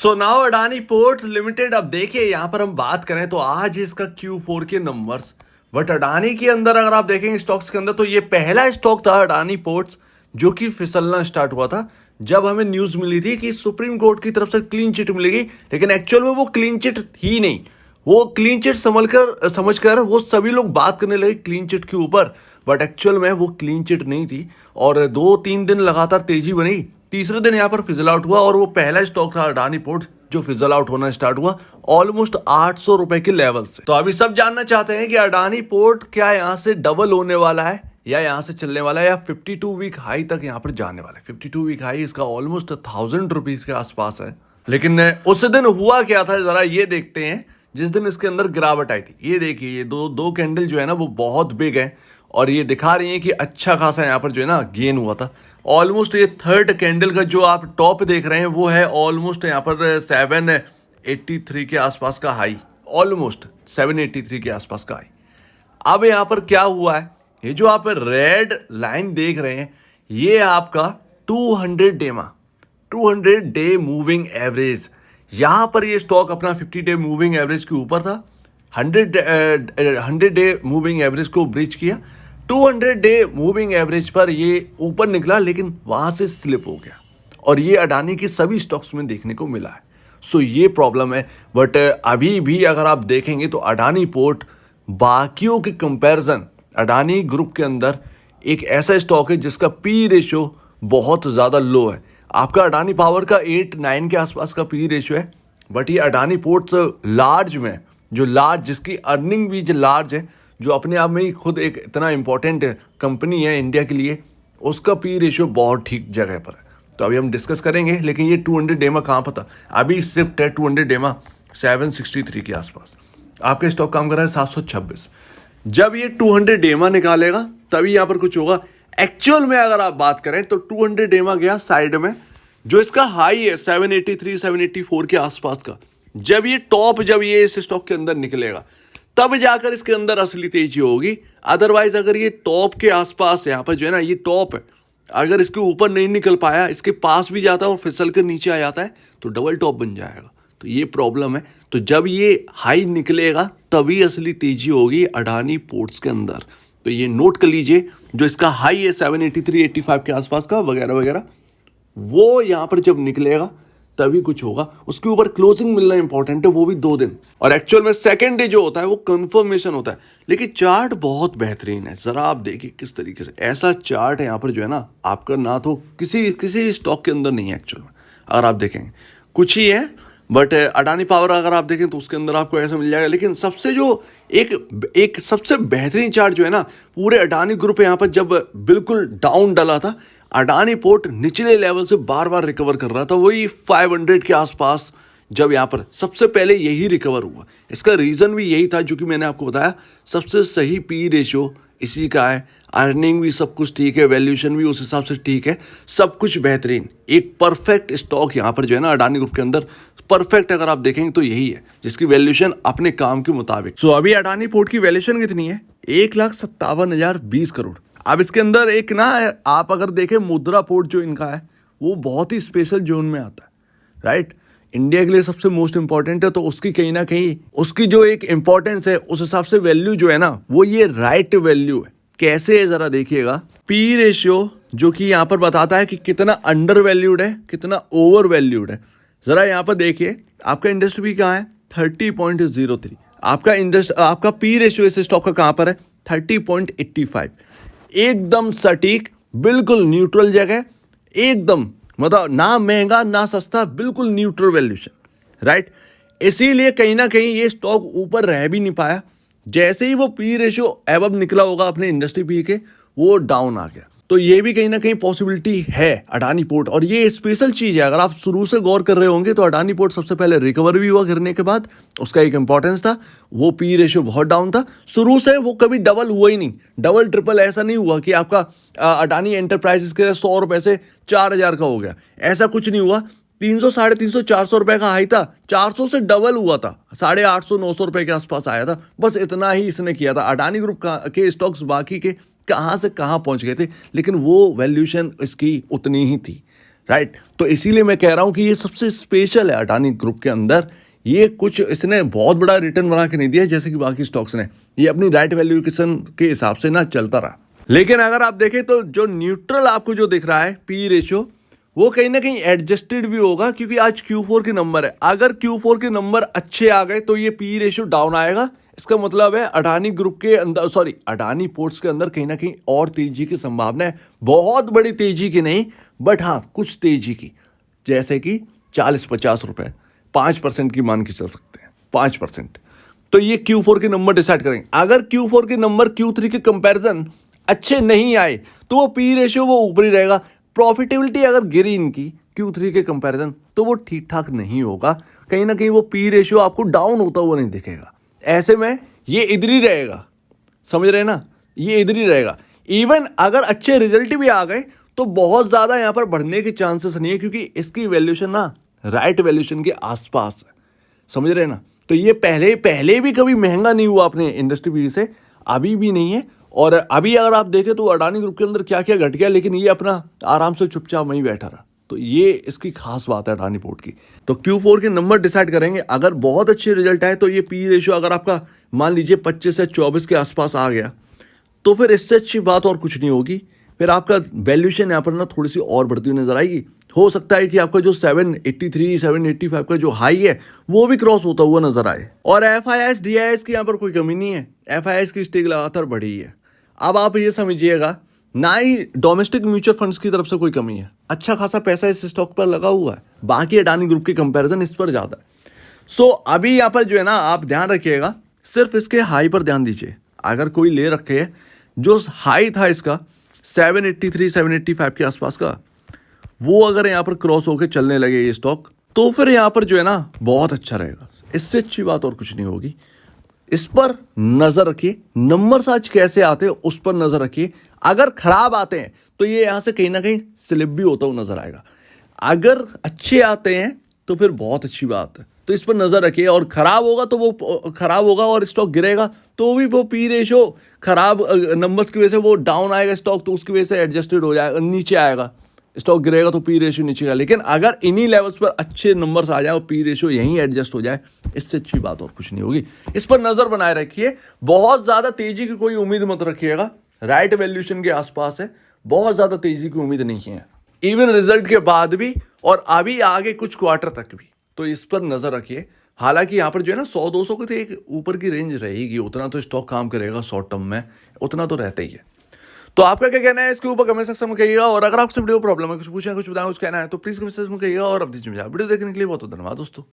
So now Adani port limited. अब देखिए यहाँ पर हम बात करें तो आज इसका Q4 के नंबर्स, बट अडानी के अंदर अगर आप देखेंगे स्टॉक्स के अंदर तो ये पहला स्टॉक था अडानी पोर्ट्स जो कि फिसलना स्टार्ट हुआ था जब हमें न्यूज मिली थी कि सुप्रीम कोर्ट की तरफ से क्लीन चिट मिलेगी। लेकिन एक्चुअल में वो क्लीन चिट ही नहीं, वो क्लीन चिट समझकर वो सभी लोग बात करने लगे क्लीन चिट के ऊपर, बट एक्चुअल में वो क्लीन चिट नहीं थी। और 2-3 दिन लगातार तेजी बनी, तीसरे दिन यहाँ पर फिजल आउट हुआ और वो पहला स्टॉक था अडानी पोर्ट जो फिजल आउट होना स्टार्ट हुआ ऑलमोस्ट 800 रुपए के लेवल से। तो अभी सब जानना चाहते हैं कि अडानी पोर्ट क्या यहाँ से डबल होने वाला है या यहाँ से चलने वाला है या 52 वीक हाई तक यहाँ पर जाने वाला है। 52 वीक हाई इसका ऑलमोस्ट 1000 रुपीज के आसपास है। लेकिन उस दिन हुआ क्या था जरा ये देखते हैं, जिस दिन इसके अंदर गिरावट आई थी। ये देखिए ये दो कैंडल जो है ना वो बहुत बिग है और ये दिखा रही है कि अच्छा खासा यहाँ पर जो है ना गेन हुआ था। ऑलमोस्ट ये थर्ड कैंडल का जो आप टॉप देख रहे हैं वो है ऑलमोस्ट यहाँ पर 783 के आसपास का हाई, ऑलमोस्ट 783 के आसपास का हाई। अब यहाँ पर क्या हुआ है, ये जो आप रेड लाइन देख रहे हैं ये आपका 200 डे मूविंग एवरेज। यहाँ पर ये स्टॉक अपना 50 डे मूविंग एवरेज के ऊपर था, 100 डे मूविंग एवरेज को ब्रीच किया, 200 डे मूविंग एवरेज पर ये ऊपर निकला लेकिन वहाँ से स्लिप हो गया और ये अडानी के सभी स्टॉक्स में देखने को मिला है। सो ये प्रॉब्लम है। बट अभी भी अगर आप देखेंगे तो अडानी पोर्ट बाकियों के कंपैरिजन अडानी ग्रुप के अंदर एक ऐसा स्टॉक है जिसका पी रेशियो बहुत ज़्यादा लो है। आपका अडानी पावर का 8-9 के आसपास का पी रेशियो है, बट ये अडानी पोर्ट्स लार्ज में जो लार्ज जिसकी अर्निंग भी जो लार्ज है, जो अपने आप में ही खुद एक इतना इंपॉर्टेंट कंपनी है इंडिया के लिए, उसका पी रेशियो बहुत ठीक जगह पर है। तो अभी हम डिस्कस करेंगे। लेकिन ये 200 डेमा कहाँ पता, अभी शिफ्ट है 200 डेमा 763 के आसपास, आपका स्टॉक काम कर रहा है 726। जब ये 200 डेमा निकालेगा तभी यहाँ पर कुछ होगा। एक्चुअल में अगर आप बात करें तो 200 डेमा गया साइड में, जो इसका हाई है 783-784 के आसपास का, जब ये इस स्टॉक के अंदर निकलेगा तब जाकर इसके अंदर असली तेजी होगी। अदरवाइज अगर ये टॉप के आसपास यहाँ पर जो है ना ये टॉप है, अगर इसके ऊपर नहीं निकल पाया, इसके पास भी जाता है और फिसल कर नीचे आ जाता है तो डबल टॉप बन जाएगा। तो ये प्रॉब्लम है। तो जब ये हाई निकलेगा तभी असली तेजी होगी अडानी पोर्ट्स के अंदर। तो ये नोट कर लीजिए, जो इसका हाई है 783-85 के आसपास का वगैरह वगैरह, वो यहाँ पर जब निकलेगा तभी कुछ होगा। उसके ऊपर क्लोजिंग मिलना इंपॉर्टेंट है, वो भी 2 दिन। और एक्चुअल में सेकेंड डे जो होता है वो कंफर्मेशन होता है। लेकिन चार्ट बहुत बेहतरीन है, जरा आप देखिए किस तरीके से ऐसा चार्ट है यहाँ पर जो है ना आपका ना तो किसी स्टॉक के अंदर नहीं है। एक्चुअल में अगर आप देखेंगे कुछ ही है, बट अडानी पावर अगर आप देखें तो उसके अंदर आपको ऐसा मिल जाएगा। लेकिन सबसे जो एक सबसे बेहतरीन चार्ट जो है ना पूरे अडानी ग्रुप यहाँ पर जब बिल्कुल डाउन डला था, अडानी पोर्ट निचले लेवल से बार बार रिकवर कर रहा था, वही 500 के आसपास जब यहाँ पर सबसे पहले यही रिकवर हुआ। इसका रीज़न भी यही था जो कि मैंने आपको बताया, सबसे सही पी रेशियो इसी का है, अर्निंग भी सब कुछ ठीक है, वैल्यूएशन भी उस हिसाब से ठीक है, सब कुछ बेहतरीन। एक परफेक्ट स्टॉक यहाँ पर जो है ना अडानी ग्रुप के अंदर परफेक्ट अगर आप देखेंगे तो यही है जिसकी वैल्यूएशन अपने काम के मुताबिक। सो अभी अडानी पोर्ट की वैल्यूएशन कितनी है, 1,57,020 करोड़। अब इसके अंदर एक ना आप अगर देखें मुद्रा पोर्ट जो इनका है वो बहुत ही स्पेशल जोन में आता है, राइट। इंडिया के लिए सबसे मोस्ट इंपॉर्टेंट है, तो उसकी कहीं ना कहीं उसकी जो एक इंपॉर्टेंस है उस हिसाब से वैल्यू जो है ना वो ये राइट वैल्यू है। कैसे है जरा देखिएगा, पी रेशियो जो कि यहाँ पर बताता है कि कितना अंडर वैल्यूड है कितना ओवर वैल्यूड है। जरा यहाँ पर देखिए आपका इंडस्ट्री भी कहाँ है 30.03, आपका पी रेशियो इस स्टॉक का कहाँ पर है 30.85। एकदम सटीक, बिल्कुल न्यूट्रल जगह, एकदम मतलब ना महंगा ना सस्ता, बिल्कुल न्यूट्रल वैल्यूएशन, राइट। इसीलिए कहीं ना कहीं ये स्टॉक ऊपर रह भी नहीं पाया। जैसे ही वो पी रेशियो एबव निकला होगा अपने इंडस्ट्री पी के, वो डाउन आ गया। तो ये भी कहीं ना कहीं पॉसिबिलिटी है अडानी पोर्ट, और ये स्पेशल चीज़ है। अगर आप शुरू से गौर कर रहे होंगे तो अडानी पोर्ट सबसे पहले रिकवर भी हुआ गिरने के बाद, उसका एक इंपॉर्टेंस था, वो पी रेशियो बहुत डाउन था शुरू से, वो कभी डबल हुआ ही नहीं, डबल ट्रिपल ऐसा नहीं हुआ कि आपका अडानी एंटरप्राइजेस के 100 रुपये से 4,000 का हो गया, ऐसा कुछ नहीं हुआ। 300, 350, 400 रुपये का हाई था, 400 से डबल हुआ था, 850, 900 रुपये के आसपास आया था, बस इतना ही इसने किया था। अडानी ग्रुप के स्टॉक्स बाकी के कहाँ से कहाँ पहुँच गए थे, लेकिन वो वैल्यूएशन इसकी उतनी ही थी, राइट। तो इसीलिए मैं कह रहा हूं कि ये सबसे स्पेशल है अडानी ग्रुप के अंदर। ये कुछ इसने बहुत बड़ा रिटर्न बना के नहीं दिया जैसे कि बाकी स्टॉक्स ने, ये अपनी राइट वैल्यूएशन के हिसाब से ना चलता रहा। लेकिन अगर आप देखें तो जो न्यूट्रल आपको जो दिख रहा है पी रेशियो, वो कहीं ना कहीं एडजस्टेड भी होगा, क्योंकि आज Q4 के नंबर है। अगर Q4 के नंबर अच्छे आ गए तो ये पी रेशियो डाउन आएगा। इसका मतलब है अडानी ग्रुप के अंदर, सॉरी, अडानी पोर्ट्स के अंदर कहीं ना कहीं और तेजी की संभावना है। बहुत बड़ी तेजी की नहीं, बट हाँ कुछ तेजी की, जैसे कि 40-50 रुपए, 5% की मान के चल सकते हैं, 5%। तो ये Q4 के नंबर डिसाइड करेंगे। अगर Q4 के नंबर Q3 के कंपैरिजन अच्छे नहीं आए तो वो पी रेशियो वो ऊपर ही रहेगा। प्रॉफिटेबिलिटी अगर गिरी इनकी Q3 के कंपैरिजन तो वो ठीक ठाक नहीं होगा, कहीं ना कहीं वो पी रेशियो आपको डाउन होता हुआ नहीं दिखेगा। ऐसे में ये इधर ही रहेगा, समझ रहे हैं ना, ये इधर ही रहेगा। इवन अगर अच्छे रिजल्ट भी आ गए तो बहुत ज़्यादा यहाँ पर बढ़ने के चांसेस नहीं है, क्योंकि इसकी वैल्यूएशन ना राइट वैल्यूएशन के आसपास है, समझ रहे हैं ना। तो ये पहले भी कभी महंगा नहीं हुआ अपने इंडस्ट्री भी से, अभी भी नहीं है। और अभी अगर आप देखें तो अडानी ग्रुप के अंदर क्या क्या घट गया, लेकिन ये अपना आराम से चुपचाप वहीं बैठा रहा। तो ये इसकी खास बात है अडानी पोर्ट की। तो Q4 के नंबर डिसाइड करेंगे। अगर बहुत अच्छे रिजल्ट आए तो ये पी रेशियो अगर आपका मान लीजिए 25 से 24 के आसपास आ गया तो फिर इससे अच्छी बात और कुछ नहीं होगी। फिर आपका वैल्यूएशन यहाँ पर ना थोड़ी सी और बढ़ती हुई नजर आएगी। हो सकता है कि आपका जो 783 785 का जो हाई है वो भी क्रॉस होता हुआ नजर आए। और FIS DIS की यहाँ पर कोई कमी नहीं है, FIS की स्टेक लगातार बढ़ी है। अब आप ये समझिएगा, ना ही डोमेस्टिक म्यूचुअल फंड्स की तरफ से कोई कमी है, अच्छा खासा पैसा इस स्टॉक पर लगा हुआ है, बाकी अडानी ग्रुप के कंपैरिजन इस पर ज़्यादा है। सो अभी यहाँ पर जो है ना आप ध्यान रखिएगा, सिर्फ इसके हाई पर ध्यान दीजिए। अगर कोई ले रखे है, जो हाई था इसका 783 785 के आसपास का, वो अगर यहाँ पर क्रॉस होकर चलने लगे ये स्टॉक, तो फिर यहाँ पर जो है ना बहुत अच्छा रहेगा। इससे अच्छी बात और कुछ नहीं होगी। इस पर नजर रखिए, नंबर्स आज कैसे आते हैं उस पर नजर रखिए। अगर खराब आते हैं तो ये यहाँ से कहीं ना कहीं स्लिप भी होता हुआ नजर आएगा। अगर अच्छे आते हैं तो फिर बहुत अच्छी बात है, तो इस पर नजर रखिए। और खराब होगा तो वो खराब होगा और स्टॉक गिरेगा तो भी वो पी रेशियो खराब नंबर्स की वजह से वो डाउन आएगा स्टॉक, तो उसकी वजह से एडजस्टेड हो जाएगा, नीचे आएगा। स्टॉक गिरेगा तो पी रेशियो नीचे का। लेकिन अगर इन्हीं लेवल्स पर अच्छे नंबर्स आ जाए और पी रेशियो यहीं एडजस्ट हो जाए, इससे अच्छी बात और कुछ नहीं होगी। इस पर नजर बनाए रखिए। बहुत ज्यादा तेजी की कोई उम्मीद मत रखिएगा, राइट वैल्यूएशन के आसपास है, बहुत ज्यादा तेजी की उम्मीद नहीं है, इवन रिजल्ट के बाद भी और अभी आगे कुछ क्वार्टर तक भी। तो इस पर नजर रखिए। हालांकि यहाँ पर जो है ना 100-200 के तो एक ऊपर की रेंज रहेगी, उतना तो स्टॉक काम करेगा शॉर्ट टर्म में, उतना तो रहता ही है। तो आपका क्या कहना है इसके ऊपर कमेंट सेक्शन में कहिएगा। और अगर आपसे वीडियो प्रॉब्लम है, कुछ पूछना कुछ बताना कुछ कहना है तो प्लीज कमेंट सेक्शन में कहिएगा। और अब दीजिए वीडियो देखने के लिए बहुत धन्यवाद दोस्तों।